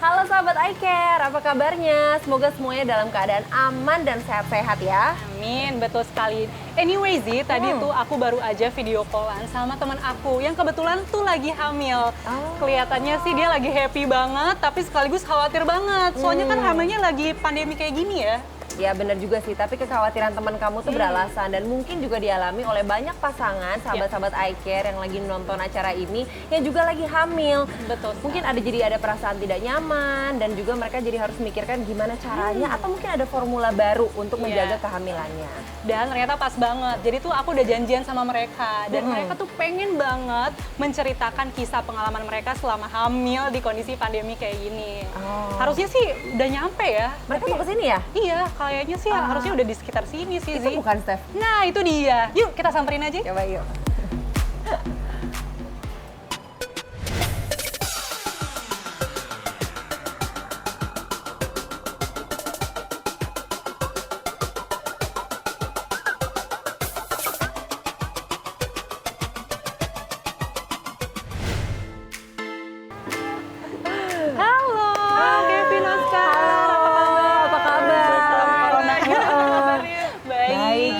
Halo sahabat iCare, apa kabarnya? Semoga semuanya dalam keadaan aman dan sehat-sehat ya. Amin, betul sekali. Anyway Zi, tadi tuh aku baru aja video callan sama teman aku yang kebetulan tuh lagi hamil. Kelihatannya sih dia lagi happy banget, tapi sekaligus khawatir banget. Soalnya kan hamilnya lagi pandemi kayak gini ya. Ya benar juga sih, tapi kekhawatiran teman kamu tuh beralasan dan mungkin juga dialami oleh banyak pasangan, sahabat-sahabat iCare yang lagi nonton acara ini yang juga lagi hamil. Betul. Mungkin ada perasaan tidak nyaman dan juga mereka jadi harus memikirkan gimana caranya atau mungkin ada formula baru untuk menjaga kehamilannya. Dan ternyata pas banget. Jadi tuh aku udah janjian sama mereka dan mereka tuh pengen banget menceritakan kisah pengalaman mereka selama hamil di kondisi pandemi kayak gini. Harusnya sih udah nyampe ya. Mereka mau kesini ya? Iya, kayaknya sih harusnya udah di sekitar sini sih, Itu Zi. bukan Steph? Nah, itu dia. Yuk, kita samperin aja. Coba yuk. Halo, Kevin, Oscar. Apa kabar?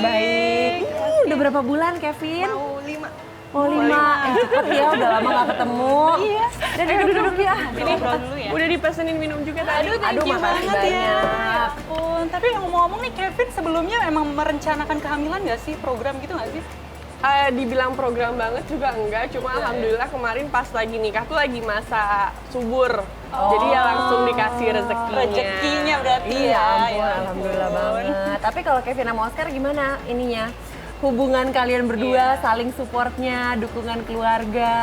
Baik. Udah berapa bulan Kevin? Mau 5. Oh 5, cepet ya, udah lama gak ketemu. Iya. Dan duduk ya. Ini ngobrol dulu ya. Udah dipesenin minum juga tadi. Aduh, thank you makasih banget ya. banyak. Ya ampun. Tapi ngomong-ngomong nih, Kevin sebelumnya emang merencanakan kehamilan nggak sih? Program gitu nggak sih? Dibilang program banget juga enggak, cuma alhamdulillah kemarin pas lagi nikah tuh lagi masa subur. Jadi ya langsung dikasih rezekinya. Rezekinya berarti Iya ya. ampun, Ya alhamdulillah ampun. banget. Tapi kalau Kevin sama Oscar gimana ininya? Hubungan kalian berdua, saling supportnya, dukungan keluarga.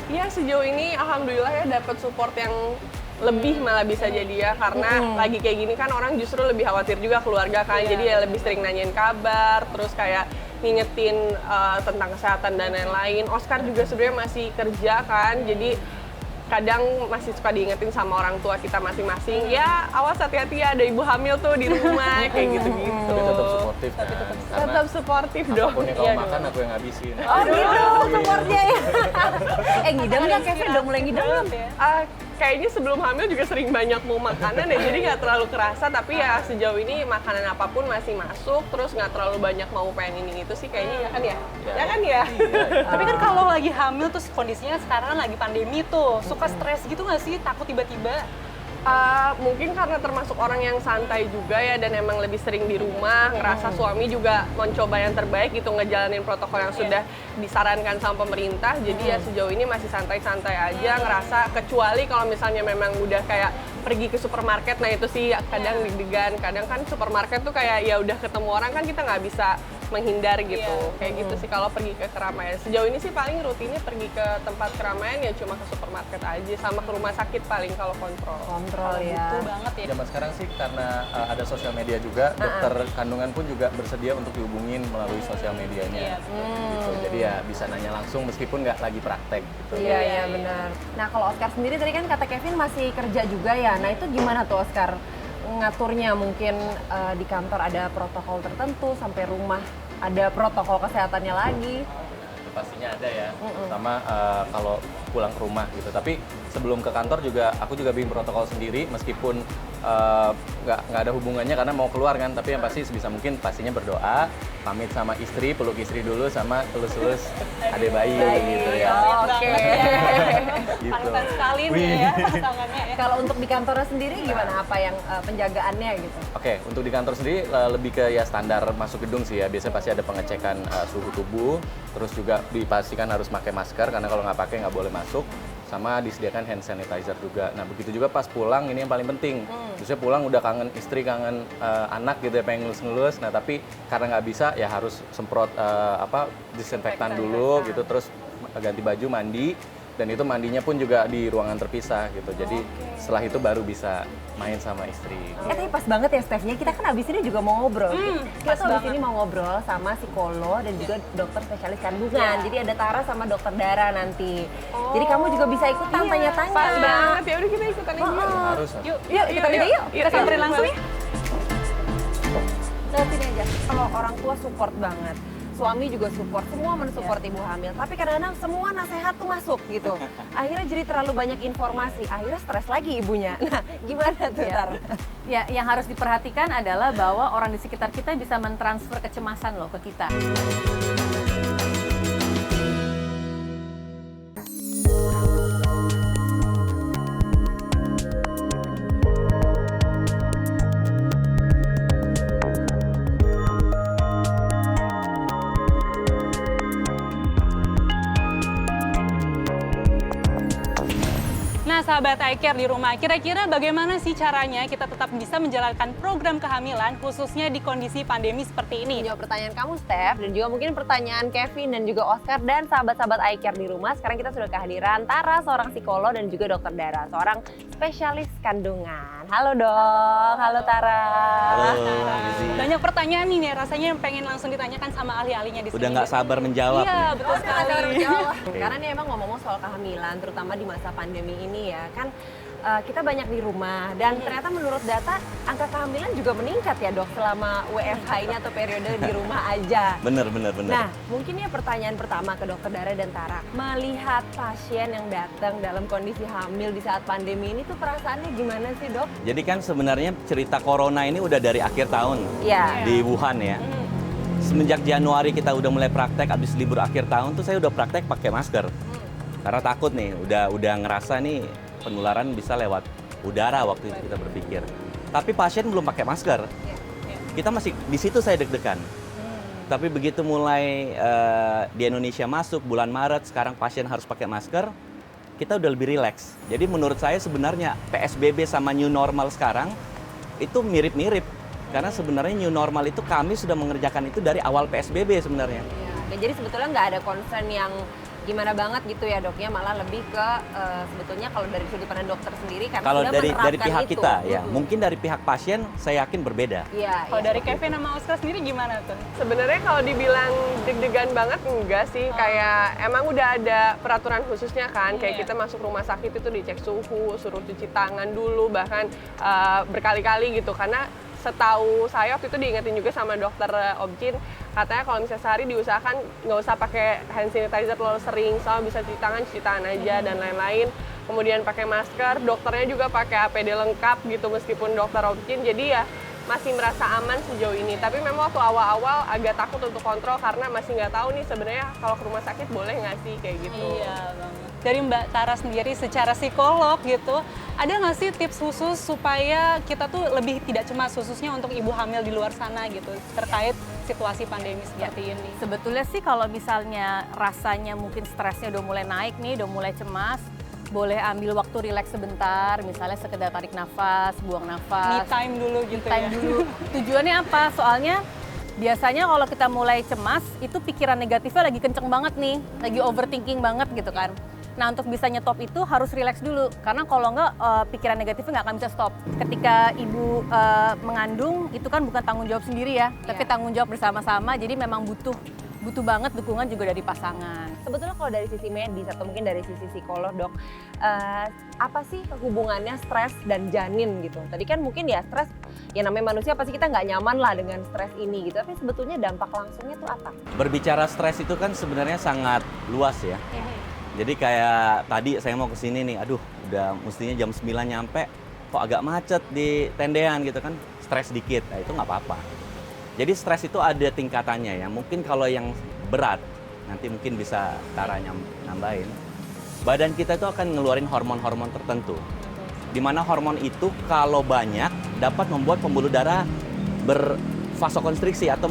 Iya sejauh ini alhamdulillah ya dapat support yang lebih malah bisa jadi ya, karena lagi kayak gini kan orang justru lebih khawatir juga keluarga kan, jadi ya lebih sering nanyain kabar, terus kayak ngingetin tentang kesehatan dan lain-lain. Oscar juga sebenarnya masih kerja kan, jadi kadang masih suka diingetin sama orang tua kita masing-masing, ya awas hati-hati ya ada ibu hamil tuh di rumah, kayak gitu-gitu. Tapi tetap suportif kan? Tetap suportif dong. Apapun yang Iya kau dong. makan aku yang ngabisin. Oh gitu, supportnya ya. Ngidam nggak Kevin? Udah mulai ngidam belum? Kayaknya sebelum hamil juga sering banyak mau makanan ya, jadi nggak terlalu kerasa, tapi ya sejauh ini makanan apapun masih masuk, terus nggak terlalu banyak mau pengen ini itu sih kayaknya ya kan ya? Ya kan ya? Tapi kan kalau lagi hamil terus kondisinya sekarang kan lagi pandemi tuh, suka stres gitu nggak sih? Takut tiba-tiba? Mungkin karena termasuk orang yang santai juga ya, dan emang lebih sering di rumah, ngerasa suami juga mencoba yang terbaik gitu, ngejalanin protokol yang sudah disarankan sama pemerintah, jadi ya sejauh ini masih santai-santai aja, ngerasa kecuali kalau misalnya memang udah kayak pergi ke supermarket, nah itu sih kadang deg-degan, kadang kan supermarket tuh kayak ya udah ketemu orang kan kita nggak bisa menghindar gitu, kayak gitu sih kalau pergi ke keramaian. Sejauh ini sih paling rutinnya pergi ke tempat keramaian ya cuma ke supermarket aja, sama ke rumah sakit paling kalau kontrol. Kontrol ya. Betul banget ya. Zaman sekarang sih karena ada sosial media juga, dokter kandungan pun juga bersedia untuk dihubungin melalui sosial medianya. Gitu. Jadi ya bisa nanya langsung meskipun nggak lagi praktek gitu. Iya benar. Nah kalau Oscar sendiri tadi kan kata Kevin masih kerja juga ya. Nah itu gimana tuh Oscar ngaturnya? Mungkin di kantor ada protokol tertentu, sampai rumah ada protokol kesehatannya lagi. Pastinya ada ya, terutama kalau pulang ke rumah gitu. Tapi sebelum ke kantor juga aku juga bikin protokol sendiri, meskipun nggak ada hubungannya karena mau keluar kan. Tapi yang pasti sebisa mungkin pastinya berdoa, pamit sama istri, peluk istri dulu, sama elus-elus adek bayi gitu ya. Oke. Gitu. Panutan sekali nih ya pasangannya ya. Kalau untuk di kantornya sendiri gimana? Apa yang penjagaannya gitu? Oke, untuk di kantor sendiri lebih ke ya standar masuk gedung sih ya. Biasanya pasti ada pengecekan suhu tubuh, terus juga dipastikan harus pakai masker karena kalau nggak pakai nggak boleh masuk. Sama disediakan hand sanitizer juga. Nah begitu juga pas pulang, ini yang paling penting. Biasanya pulang udah kangen istri, kangen anak gitu ya, pengen ngelus-ngelus. Nah tapi karena nggak bisa ya harus semprot disinfektan dulu gitu, terus ganti baju, mandi. Dan itu mandinya pun juga di ruangan terpisah gitu. Jadi setelah itu baru bisa main sama istri. Tapi pas banget ya Stephnya, kita kan abis ini juga mau ngobrol. Kita tuh abis ini mau ngobrol sama psikolog dan juga dokter spesialis kandungan. Jadi ada Tara sama dokter Dara nanti. Jadi kamu juga bisa ikutan tanya-tanya. Pas banget, ya udah kita ikutan aja. Harus. Yuk, Yuk kita beda yuk. kita samperin langsung ya. Lewat sini aja. Kalau orang tua support banget. suami juga support, semua mensupport ibu hamil. Tapi kadang-kadang semua nasihat tuh masuk gitu. Akhirnya jadi terlalu banyak informasi, akhirnya stres lagi ibunya. Nah, gimana tuh, Tar? Ya, yang harus diperhatikan adalah bahwa orang di sekitar kita bisa mentransfer kecemasan loh ke kita. Nah, sahabat iCare di rumah, kira-kira bagaimana sih caranya kita tetap bisa menjalankan program kehamilan khususnya di kondisi pandemi seperti ini? Jawab pertanyaan kamu, Steph, dan juga mungkin pertanyaan Kevin dan juga Oscar dan sahabat-sahabat iCare di rumah. Sekarang kita sudah kehadiran Tara, seorang psikolog dan juga dokter Dara, seorang spesialis kandungan. Halo dok, halo Tara. Halo, Banyak pertanyaan nih, rasanya yang pengen langsung ditanyakan sama ahli-ahlinya di sini. udah nggak sabar menjawab Iya, nih. betul sekali. Karena nih emang ngomong soal kehamilan, terutama di masa pandemi ini ya, kan kita banyak di rumah dan ternyata menurut data angka kehamilan juga meningkat ya dok selama WFH ini atau periode di rumah aja. Bener. Nah, mungkin ya pertanyaan pertama ke dokter Dara dan Tara, melihat pasien yang datang dalam kondisi hamil di saat pandemi ini tuh perasaannya gimana sih dok? Jadi kan sebenarnya cerita corona ini udah dari akhir tahun Iya. di Wuhan ya. Semenjak Januari kita udah mulai praktek, abis libur akhir tahun tuh saya udah praktek pakai masker. Karena takut nih, udah ngerasa nih penularan bisa lewat udara waktu itu kita berpikir. Tapi pasien belum pakai masker. Kita masih di situ saya deg-degan. Tapi begitu mulai di Indonesia masuk bulan Maret, sekarang pasien harus pakai masker, kita udah lebih rileks. Jadi menurut saya sebenarnya PSBB sama new normal sekarang itu mirip-mirip. Karena sebenarnya new normal itu kami sudah mengerjakan itu dari awal PSBB sebenarnya. Ya, dan jadi sebetulnya nggak ada concern yang gimana banget gitu ya doknya, malah lebih ke sebetulnya kalau dari sudut pandang dokter sendiri karena Kalau sudah dari menerapkan pihak itu. kita ya, mungkin dari pihak pasien saya yakin berbeda. Iya. Kalau iya. dari Kevin sama Oscar sendiri gimana tuh? Sebenarnya kalau dibilang deg-degan banget enggak sih, kayak emang udah ada peraturan khususnya kan, kayak kita masuk rumah sakit itu dicek suhu, suruh cuci tangan dulu, bahkan berkali-kali gitu, karena setahu saya waktu itu diingetin juga sama dokter Objin, katanya kalau misalnya sehari diusahakan nggak usah pakai hand sanitizer terlalu sering, soalnya bisa cuci tangan aja dan lain-lain. Kemudian pakai masker, dokternya juga pakai APD lengkap gitu meskipun dokter Objin, jadi ya masih merasa aman sejauh ini. Tapi memang waktu awal-awal agak takut untuk kontrol karena masih nggak tahu nih sebenarnya kalau ke rumah sakit boleh nggak sih kayak gitu. Iya banget. Dari Mbak Tara sendiri secara psikolog gitu, ada nggak sih tips khusus supaya kita tuh lebih tidak cemas khususnya untuk ibu hamil di luar sana gitu terkait situasi pandemi seperti ini? Sebetulnya sih kalau misalnya rasanya mungkin stresnya udah mulai naik nih, udah mulai cemas, boleh ambil waktu rileks sebentar, misalnya sekedar tarik nafas, buang Me nafas. time dulu gitu Time ya. dulu. Tujuannya apa? Soalnya biasanya kalau kita mulai cemas, itu pikiran negatifnya lagi kenceng banget nih, lagi overthinking banget gitu kan. Nah untuk bisa nyetop itu harus rileks dulu, karena kalau nggak pikiran negatifnya nggak akan bisa stop. Ketika ibu mengandung itu kan bukan tanggung jawab sendiri ya, tapi tanggung jawab bersama-sama. Jadi memang butuh banget dukungan juga dari pasangan. Sebetulnya kalau dari sisi medis atau mungkin dari sisi psikolog dok, apa sih hubungannya stres dan janin gitu? Tadi kan mungkin ya stres, ya namanya manusia pasti kita nggak nyaman lah dengan stres ini gitu. Tapi sebetulnya dampak langsungnya tuh apa? Berbicara stres itu kan sebenarnya sangat luas ya. Jadi kayak tadi saya mau kesini nih, aduh udah mestinya jam 9 nyampe, kok agak macet di tendean gitu kan, stres dikit, nah itu nggak apa-apa. Jadi stres itu ada tingkatannya ya, mungkin kalau yang berat, nanti mungkin bisa Tara nambahin. Badan kita itu akan ngeluarin hormon-hormon tertentu. Dimana hormon itu kalau banyak dapat membuat pembuluh darah bervasokonstriksi atau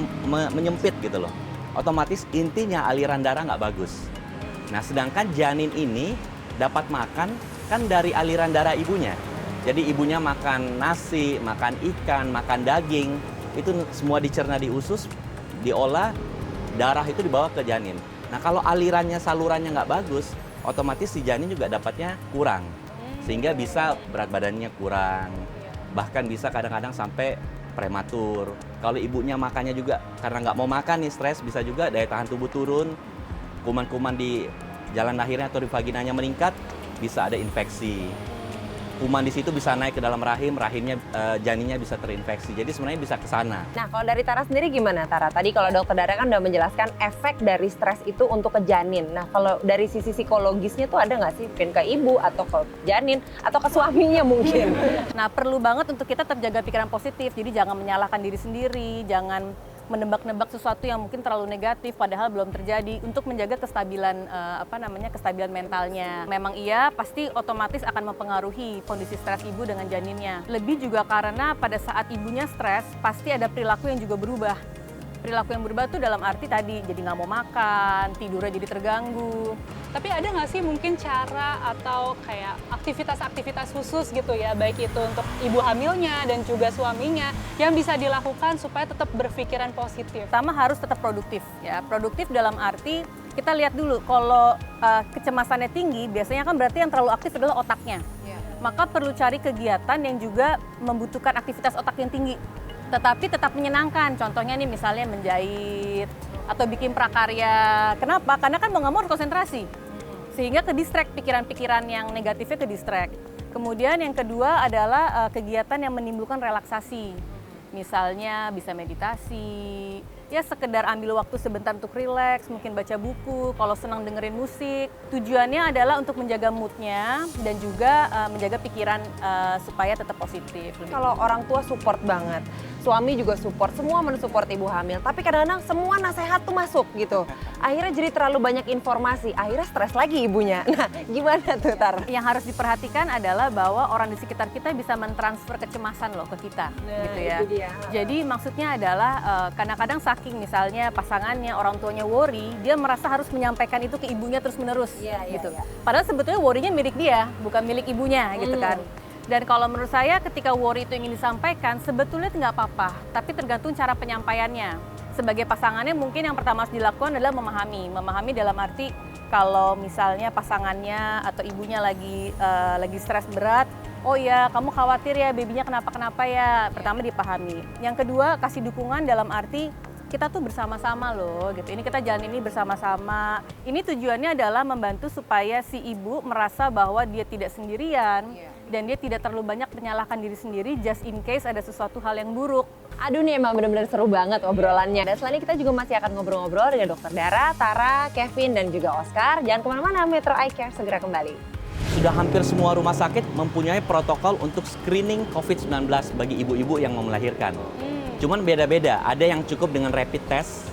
menyempit gitu loh. Otomatis intinya aliran darah nggak bagus. Nah, sedangkan janin ini dapat makan kan dari aliran darah ibunya. Jadi ibunya makan nasi, makan ikan, makan daging, itu semua dicerna di usus, diolah, darah itu dibawa ke janin. Nah, kalau alirannya, salurannya nggak bagus, otomatis si janin juga dapatnya kurang. Sehingga bisa berat badannya kurang, bahkan bisa kadang-kadang sampai prematur. Kalau ibunya makannya juga karena nggak mau makan nih, stres, bisa juga daya tahan tubuh turun, kuman-kuman di jalan lahirnya atau di vaginanya meningkat, bisa ada infeksi. kuman di situ bisa naik ke dalam rahim, rahimnya janinnya bisa terinfeksi. Jadi sebenarnya bisa ke sana. Nah, kalau dari Tara sendiri gimana, Tara? Tadi kalau dokter Dara kan udah menjelaskan efek dari stres itu untuk ke janin. Nah, kalau dari sisi psikologisnya tuh ada nggak sih? Mungkin ke ibu atau ke janin atau ke suaminya mungkin? Nah, perlu banget untuk kita tetap jaga pikiran positif. Jadi jangan menyalahkan diri sendiri, jangan menebak-nebak sesuatu yang mungkin terlalu negatif padahal belum terjadi, untuk menjaga kestabilan kestabilan mentalnya. Memang iya pasti otomatis akan mempengaruhi kondisi stres ibu dengan janinnya. Lebih juga karena pada saat ibunya stres pasti ada perilaku yang juga berubah. Perilaku yang berubah tuh dalam arti tadi jadi nggak mau makan, tidurnya jadi terganggu. Tapi ada nggak sih mungkin cara atau kayak aktivitas-aktivitas khusus gitu ya, baik itu untuk ibu hamilnya dan juga suaminya yang bisa dilakukan supaya tetap berpikiran positif? Pertama harus tetap produktif ya. Produktif dalam arti kita lihat dulu kalau kecemasannya tinggi, biasanya kan berarti yang terlalu aktif adalah otaknya. Maka perlu cari kegiatan yang juga membutuhkan aktivitas otak yang tinggi, tetapi tetap menyenangkan. Contohnya nih misalnya menjahit atau bikin prakarya. Kenapa? Karena kan mau nggak mau harus konsentrasi. Sehingga ke distract pikiran-pikiran yang negatifnya ke distract. Kemudian yang kedua adalah kegiatan yang menimbulkan relaksasi. Misalnya bisa meditasi, ya sekedar ambil waktu sebentar untuk rileks, mungkin baca buku, kalau senang dengerin musik. Tujuannya adalah untuk menjaga moodnya dan juga menjaga pikiran supaya tetap positif. Kalau orang tua support banget, suami juga support, semua mensupport ibu hamil. Tapi kadang-kadang semua nasihat tuh masuk gitu. Akhirnya jadi terlalu banyak informasi, akhirnya stres lagi ibunya. Nah, gimana tuh, Tar? Yang harus diperhatikan adalah bahwa orang di sekitar kita bisa mentransfer kecemasan loh ke kita, gitu ya. Itu dia. Jadi maksudnya adalah kadang-kadang saking misalnya pasangannya, orang tuanya worry, dia merasa harus menyampaikan itu ke ibunya terus-menerus, gitu. Padahal sebetulnya worry-nya milik dia, bukan milik ibunya, gitu kan. Dan kalau menurut saya ketika worry itu ingin disampaikan, sebetulnya nggak apa-apa, tapi tergantung cara penyampaiannya. Sebagai pasangannya mungkin yang pertama harus dilakukan adalah memahami. Memahami dalam arti kalau misalnya pasangannya atau ibunya lagi stres berat, oh ya kamu khawatir ya babynya kenapa-kenapa ya, pertama dipahami. Yang kedua kasih dukungan dalam arti kita tuh bersama-sama loh gitu. Ini kita jalan ini bersama-sama. Ini tujuannya adalah membantu supaya si ibu merasa bahwa dia tidak sendirian dan dia tidak terlalu banyak menyalahkan diri sendiri just in case ada sesuatu hal yang buruk. Aduh nih emang benar-benar seru banget obrolannya. Dan selanjutnya kita juga masih akan ngobrol-ngobrol dengan Dokter Dara, Tara, Kevin, dan juga Oscar. Jangan kemana-mana, Metro Eye Care segera kembali. Sudah hampir semua rumah sakit mempunyai protokol untuk screening COVID-19 bagi ibu-ibu yang mau melahirkan. Cuman beda-beda, ada yang cukup dengan rapid test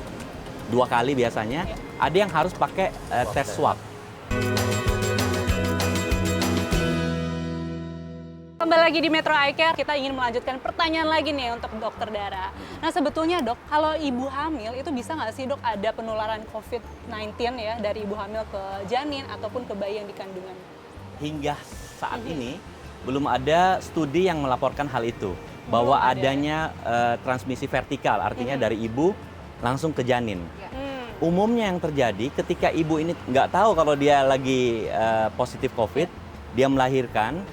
2 kali biasanya, ada yang harus pakai tes swab. Kembali lagi di Metro Eye Care, kita ingin melanjutkan pertanyaan lagi nih untuk Dokter Dara. Nah sebetulnya dok, kalau ibu hamil itu bisa nggak sih dok ada penularan COVID-19 ya dari ibu hamil ke janin ataupun ke bayi yang dikandungan? Hingga saat ini belum ada studi yang melaporkan hal itu. Bahwa adanya transmisi vertikal, artinya dari ibu langsung ke janin. Umumnya yang terjadi ketika ibu ini nggak tahu kalau dia lagi positif COVID, dia melahirkan,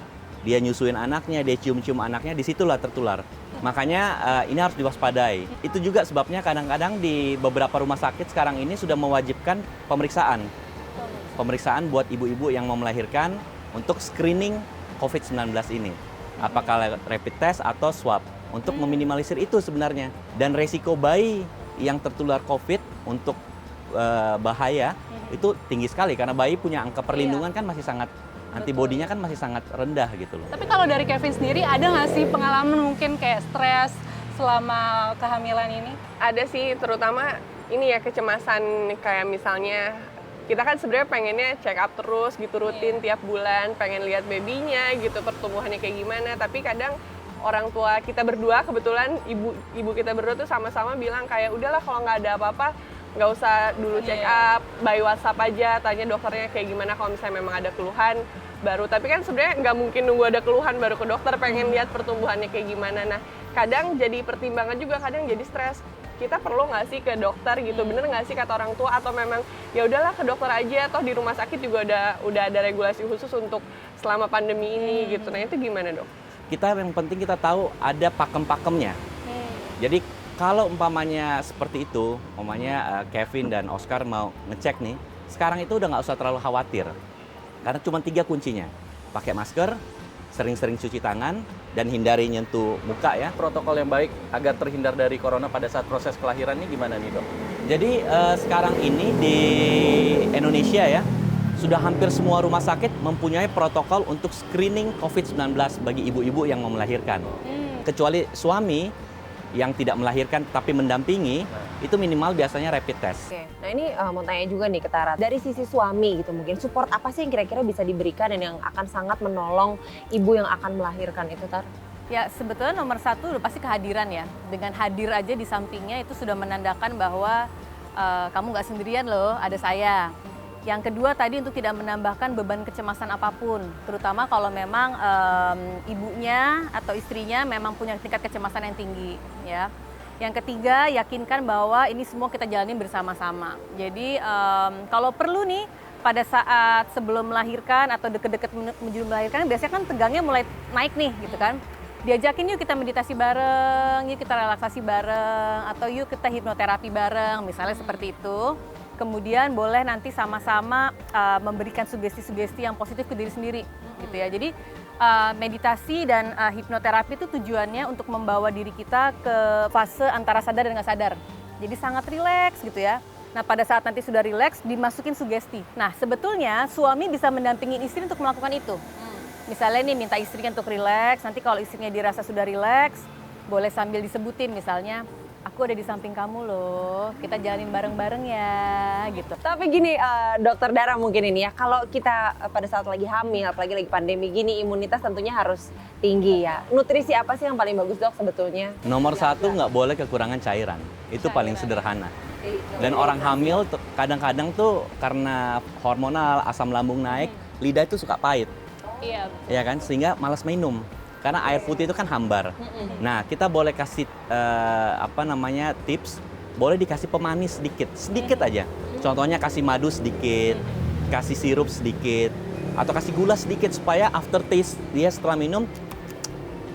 dia nyusuin anaknya, dia cium-cium anaknya, disitulah tertular. Makanya ini harus diwaspadai. Itu juga sebabnya kadang-kadang di beberapa rumah sakit sekarang ini sudah mewajibkan pemeriksaan. Pemeriksaan buat ibu-ibu yang mau melahirkan untuk screening COVID-19 ini. Apakah rapid test atau swab untuk meminimalisir itu sebenarnya. Dan resiko bayi yang tertular COVID untuk bahaya itu tinggi sekali karena bayi punya angka perlindungan kan masih sangat, antibodinya kan masih sangat rendah gitu loh. Tapi kalau dari Kevin sendiri ada nggak sih pengalaman mungkin kayak stres selama kehamilan ini? Ada sih, terutama ini ya kecemasan kayak misalnya kita kan sebenarnya pengennya check up terus gitu rutin tiap bulan, pengen lihat babynya gitu pertumbuhannya kayak gimana, tapi kadang orang tua kita berdua, kebetulan ibu kita berdua tuh sama-sama bilang kayak udahlah kalau nggak ada apa-apa nggak usah dulu check up, by WhatsApp aja tanya dokternya kayak gimana kalau misalnya memang ada keluhan baru. Tapi kan sebenarnya nggak mungkin nunggu ada keluhan baru ke dokter, pengen lihat pertumbuhannya kayak gimana. Nah kadang jadi pertimbangan juga, kadang jadi stres. Kita perlu nggak sih ke dokter gitu, bener nggak sih kata orang tua, atau memang ya udahlah ke dokter aja, toh di rumah sakit juga udah ada regulasi khusus untuk selama pandemi ini gitu. Nah itu gimana dok? Kita yang penting kita tahu ada pakem-pakemnya. Jadi kalau umpamanya seperti itu, umpamanya Kevin dan Oscar mau ngecek nih, sekarang itu udah nggak usah terlalu khawatir, karena cuma 3 kuncinya: pakai masker, sering-sering cuci tangan, dan hindari nyentuh muka ya. Protokol yang baik agar terhindar dari corona pada saat proses kelahiran ini gimana nih, Dok? Jadi sekarang ini di Indonesia ya, sudah hampir semua rumah sakit mempunyai protokol untuk screening COVID-19 bagi ibu-ibu yang mau melahirkan. Kecuali suami yang tidak melahirkan tapi mendampingi, itu minimal biasanya rapid test. Oke, nah ini mau tanya juga nih ke Tara, dari sisi suami gitu mungkin support apa sih yang kira-kira bisa diberikan dan yang akan sangat menolong ibu yang akan melahirkan itu, Tar? Ya sebetulnya nomor satu udah pasti kehadiran ya. Dengan hadir aja di sampingnya itu sudah menandakan bahwa kamu nggak sendirian loh, ada saya. Yang kedua tadi untuk tidak menambahkan beban kecemasan apapun, terutama kalau memang ibunya atau istrinya memang punya tingkat kecemasan yang tinggi, ya. Yang ketiga, yakinkan bahwa ini semua kita jalani bersama-sama. Jadi kalau perlu nih pada saat sebelum melahirkan atau deket-deket menuju melahirkan, biasanya kan tegangnya mulai naik nih, gitu kan. Diajakin yuk kita meditasi bareng, yuk kita relaksasi bareng, atau yuk kita hipnoterapi bareng, misalnya seperti itu. Kemudian boleh nanti sama-sama memberikan sugesti-sugesti yang positif ke diri sendiri, gitu ya. Jadi meditasi dan hipnoterapi itu tujuannya untuk membawa diri kita ke fase antara sadar dan nggak sadar. Jadi sangat rileks gitu ya. Nah pada saat nanti sudah rileks, dimasukin sugesti. Nah sebetulnya suami bisa mendampingi istri untuk melakukan itu. Misalnya nih minta istrinya untuk rileks, nanti kalau istrinya dirasa sudah rileks, boleh sambil disebutin misalnya, aku ada di samping kamu loh, kita jalanin bareng-bareng ya, gitu. Tapi gini, Dokter Dara mungkin ini ya, kalau kita pada saat lagi hamil, apalagi lagi pandemi gini, imunitas tentunya harus tinggi ya. Nutrisi apa sih yang paling bagus, Dok, sebetulnya? Nomor satu, nggak boleh kekurangan cairan. Itu paling sederhana. Dan orang hamil kadang-kadang tuh karena hormonal, asam lambung naik, lidah itu suka pahit. Iya. Ya kan, sehingga malas minum. Karena air putih itu kan hambar. Nah, kita boleh kasih tips, boleh dikasih pemanis sedikit aja. Contohnya kasih madu sedikit, kasih sirup sedikit, atau kasih gula sedikit supaya aftertaste dia setelah minum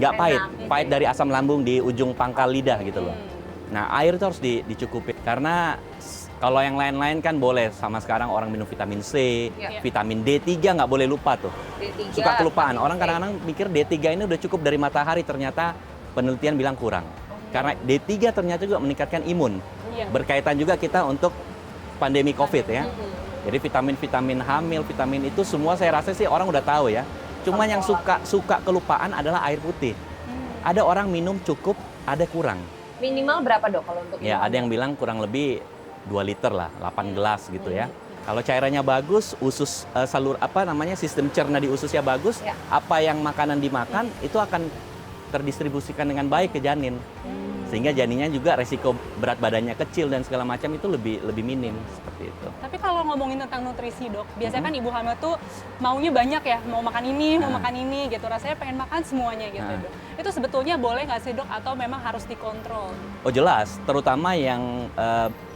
nggak pahit, pahit dari asam lambung di ujung pangkal lidah gitu loh. Nah, air itu harus dicukupi karena kalau yang lain-lain kan boleh, sama sekarang orang minum vitamin C, vitamin D3 nggak boleh lupa tuh. D3, suka kelupaan. Orang kadang-kadang mikir D3 ini udah cukup dari matahari, ternyata penelitian bilang kurang. Karena D3 ternyata juga meningkatkan imun. Berkaitan juga kita untuk pandemi COVID ya. Jadi vitamin-vitamin hamil, vitamin itu semua saya rasa sih orang udah tahu ya. Cuma yang suka kelupaan adalah air putih. Ada orang minum cukup, ada kurang. Minimal berapa, Dok, kalau untuk Ya, ada yang bilang kurang lebih 2 liter lah, 8 gelas gitu ya. Kalau cairannya bagus, usus sistem cerna di ususnya bagus, apa yang makanan dimakan itu akan terdistribusikan dengan baik ke janin. Sehingga janinnya juga resiko berat badannya kecil dan segala macam itu lebih minim seperti itu. Tapi kalau ngomongin tentang nutrisi, Dok, biasanya kan ibu hamil tuh maunya banyak ya, mau makan ini, mau makan ini gitu. Rasanya pengen makan semuanya gitu, Dok. Itu sebetulnya boleh nggak sih, Dok, atau memang harus dikontrol? Oh jelas, terutama yang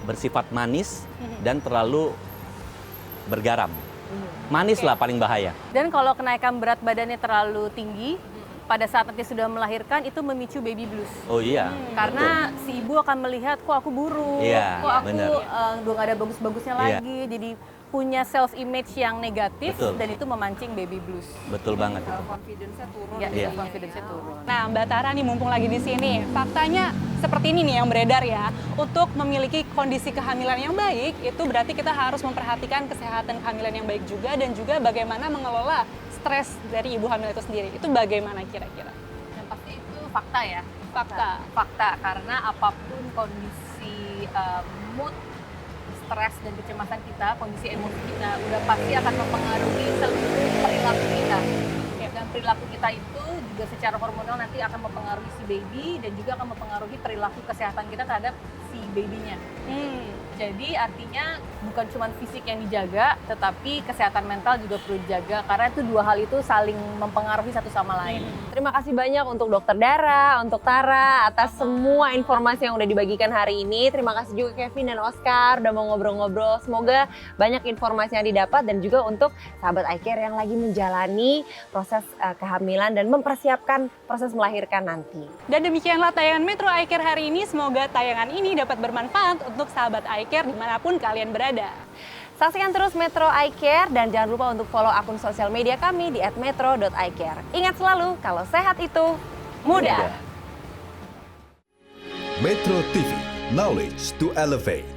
bersifat manis dan terlalu bergaram. Manis lah paling bahaya. Dan kalau kenaikan berat badannya terlalu tinggi, pada saat nanti sudah melahirkan itu memicu baby blues. Oh iya. Karena si ibu akan melihat kok aku buruk, kok aku udah gak ada bagus-bagusnya lagi, jadi punya self image yang negatif dan itu memancing baby blues. Betul banget itu. Confidence-nya turun. Ya, confidence-nya turun. Nah, Mbak Tara nih mumpung lagi di sini, faktanya seperti ini nih yang beredar ya. Untuk memiliki kondisi kehamilan yang baik, itu berarti kita harus memperhatikan kesehatan kehamilan yang baik juga dan juga bagaimana mengelola stres dari ibu hamil itu sendiri. Itu bagaimana kira-kira? Yang pasti itu fakta ya. Fakta. Karena apapun kondisi mood, stres dan kecemasan kita, kondisi emosi kita udah pasti akan mempengaruhi seluruh perilaku kita. Dan perilaku kita itu juga secara hormonal nanti akan mempengaruhi si baby dan juga akan mempengaruhi perilaku kesehatan kita terhadap si babynya. Jadi artinya bukan cuma fisik yang dijaga, tetapi kesehatan mental juga perlu dijaga karena itu dua hal itu saling mempengaruhi satu sama lain. Terima kasih banyak untuk Dokter Dara, untuk Tara atas semua informasi yang udah dibagikan hari ini. Terima kasih juga Kevin dan Oscar udah mau ngobrol-ngobrol. Semoga banyak informasi yang didapat dan juga untuk sahabat iCare yang lagi menjalani proses kehamilan dan mempersiapkan proses melahirkan nanti. Dan demikianlah tayangan Metro iCare hari ini. Semoga tayangan ini dapat bermanfaat untuk sahabat iCare dimanapun kalian berada. Saksikan terus Metro Eye Care dan jangan lupa untuk follow akun sosial media kami di @metro.eyecare. Ingat selalu, kalau sehat itu mudah. Metro TV, knowledge to elevate.